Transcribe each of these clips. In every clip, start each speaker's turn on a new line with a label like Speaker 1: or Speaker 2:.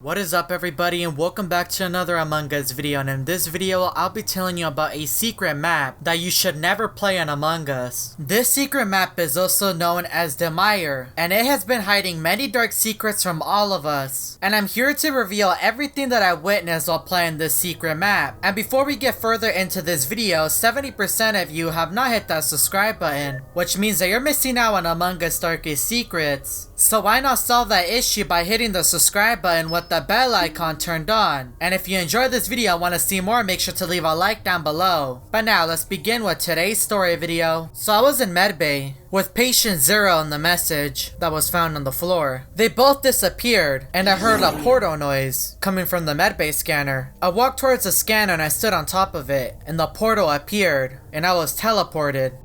Speaker 1: What is up everybody, and welcome back to another Among Us video. And in this video I'll be telling you about a secret map that you should never play on Among Us. This secret map is also known as Demire, and it has been hiding many dark secrets from all of us. And I'm here to reveal everything that I witnessed while playing this secret map. And before we get further into this video, 70% of you have not hit that subscribe button, which means that you're missing out on Among Us darkest secrets. So why not solve that issue by hitting the subscribe button with the bell icon turned on. And if you enjoyed this video and want to see more, make sure to leave a like down below. But now let's begin with today's story video. So I was in medbay with patient 0 in the message that was found on the floor. They both disappeared, and I heard a portal noise coming from the medbay scanner. I walked towards the scanner and I stood on top of it, and the portal appeared and I was teleported.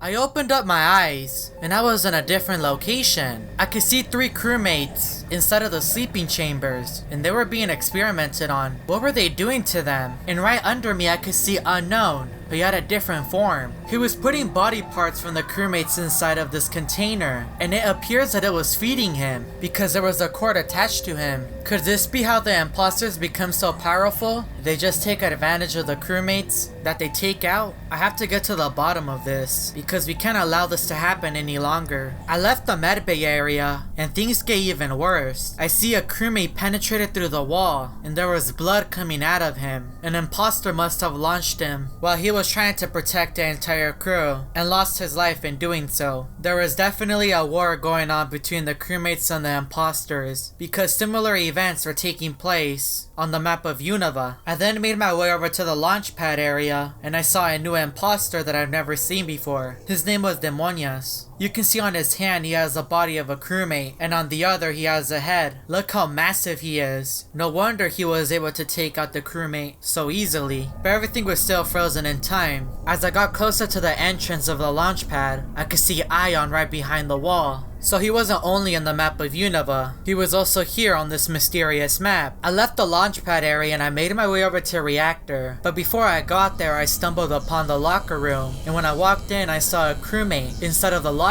Speaker 1: I opened up my eyes, and I was in a different location. I could see 3 crewmates inside of the sleeping chambers, and they were being experimented on. What were they doing to them? And right under me I could see Unknown, but he had a different form. He was putting body parts from the crewmates inside of this container, and it appears that it was feeding him because there was a cord attached to him. Could this be how the imposters become so powerful? They just take advantage of the crewmates that they take out? I have to get to the bottom of this because we can't allow this to happen any longer. I left the medbay area and things get even worse. I see a crewmate penetrated through the wall and there was blood coming out of him. An imposter must have launched him while he was trying to protect the entire crew and lost his life in doing so. There was definitely a war going on between the crewmates and the imposters because similar events were taking place on the map of Unova. I then made my way over to the launch pad area and I saw a new imposter that I've never seen before. His name was Demonias. You can see on his hand he has the body of a crewmate, and on the other he has a head. Look how massive he is. No wonder he was able to take out the crewmate so easily. But everything was still frozen in time. As I got closer to the entrance of the launch pad, I could see Ion right behind the wall. So he wasn't only in the map of Unova, he was also here on this mysterious map. I left the launch pad area and I made my way over to Reactor. But before I got there, I stumbled upon the locker room. And when I walked in, I saw a crewmate inside of the locker.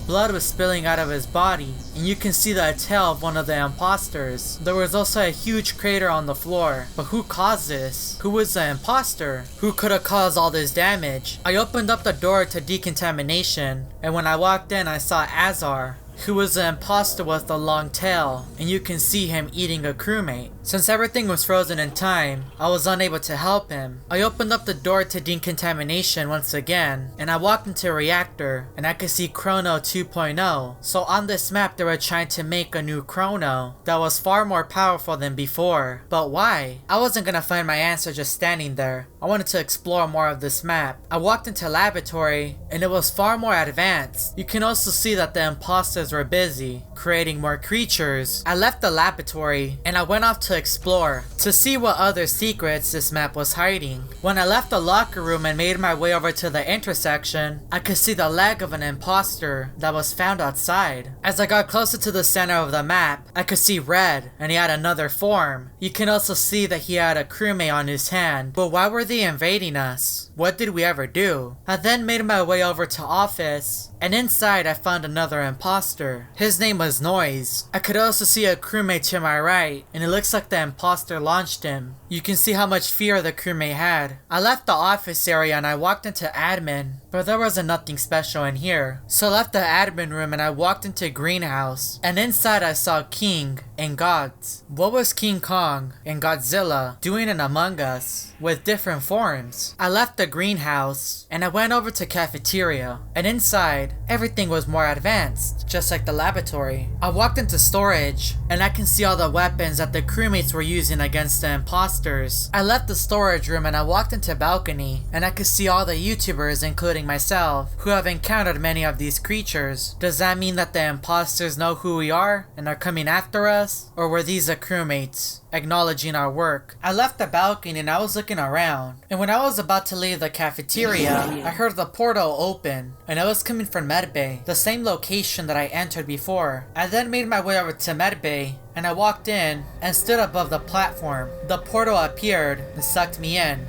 Speaker 1: Blood was spilling out of his body, and you can see the tail of one of the imposters. There was also a huge crater on the floor. But who caused this? Who was the imposter? Who could have caused all this damage? I opened up the door to decontamination, and when I walked in, I saw Azar, who was the imposter with the long tail, and you can see him eating a crewmate. Since everything was frozen in time, I was unable to help him. I opened up the door to decontamination once again, and I walked into Reactor, and I could see Chrono 2.0. So on this map they were trying to make a new Chrono that was far more powerful than before. But why? I wasn't gonna find my answer just standing there. I wanted to explore more of this map. I walked into laboratory, and it was far more advanced. You can also see that the imposters were busy creating more creatures. I left the laboratory and I went off to explore to see what other secrets this map was hiding. When I left the locker room and made my way over to the intersection, I could see the leg of an imposter that was found outside. As I got closer to the center of the map, I could see Red, and he had another form. You can also see that he had a crewmate on his hand. But why were they invading us? What did we ever do? I then made my way over to office, and inside I found another imposter. His name was Noise. I could also see a crewmate to my right, and it looks like the imposter launched him. You can see how much fear the crewmate had. I left the office area and I walked into admin, but there wasn't nothing special in here. So I left the admin room and I walked into greenhouse, and inside I saw King and Gods. What was King Kong and Godzilla doing in Among Us with different forms? I left the greenhouse and I went over to cafeteria, and inside everything was more advanced, just like the laboratory. I walked into storage and I can see all the weapons that the crewmates were using against the imposters. I left the storage room and I walked into balcony, and I could see all the YouTubers, including myself, who have encountered many of these creatures. Does that mean that the imposters know who we are and are coming after us? Or were these the crewmates acknowledging our work? I left the balcony and I was looking around, and when I was about to leave the cafeteria, I heard the portal open, and I was coming from medbay, the same location that I entered before. I then made my way over to medbay, and I walked in and stood above the platform. The portal appeared and sucked me in.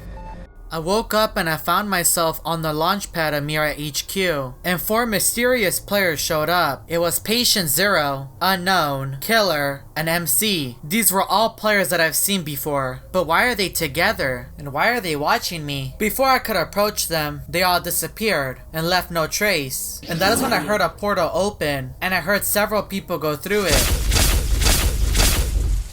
Speaker 1: I woke up and I found myself on the launch pad of Mira HQ, and 4 mysterious players showed up. It was Patient Zero, Unknown, Killer, and MC. These were all players that I've seen before, but why are they together? And why are they watching me? Before I could approach them, they all disappeared and left no trace. And that is when I heard a portal open, and I heard several people go through it.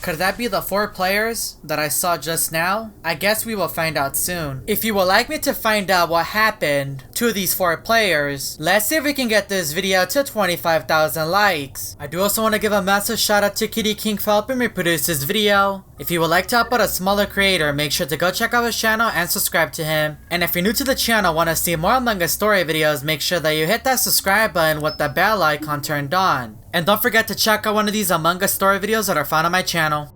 Speaker 1: Could that be the 4 players that I saw just now? I guess we will find out soon. If you would like me to find out what happened to these 4 players, let's see if we can get this video to 25,000 likes. I do also want to give a massive shout out to Kitty King for helping me produce this video. If you would like to help out a smaller creator, make sure to go check out his channel and subscribe to him. And if you're new to the channel and want to see more Among Us story videos, make sure that you hit that subscribe button with the bell icon turned on. And don't forget to check out one of these Among Us story videos that are found on my channel.